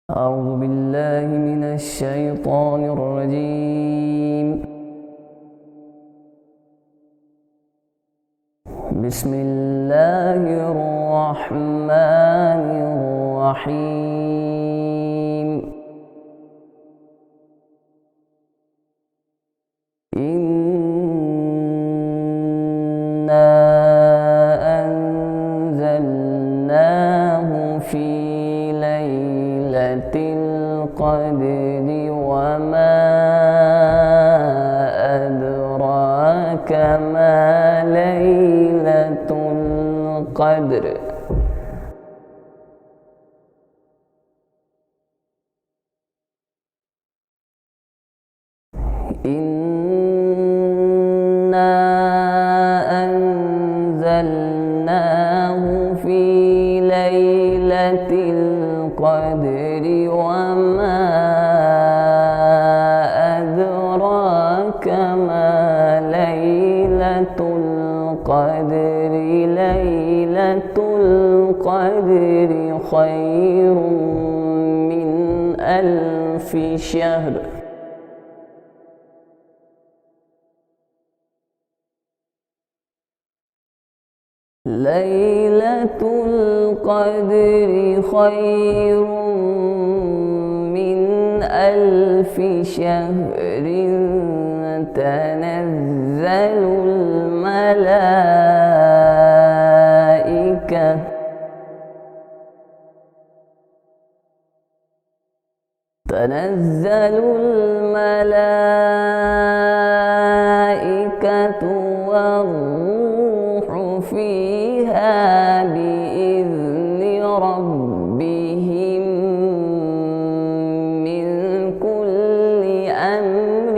أعوذ بالله من الشيطان الرجيم. بسم الله الرحمن الرحيم. إنا أنزلناه في ليلة القدر وما أدراك ما ليلة القدر. إنا أنزلناه في ليلة القدر وما أدراك ما ليلة القدر. ليلة القدر خير من 1000 شهر. ليلة القدر خير من 1000 شهر. تنزل الملائكة والروح فيها بإذن ربهم من كل أمر.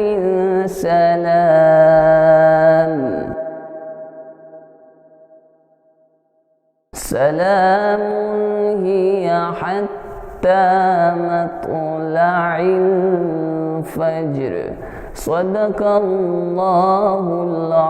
سلام هي حتى مطلع الفجر. صدق الله العظيم.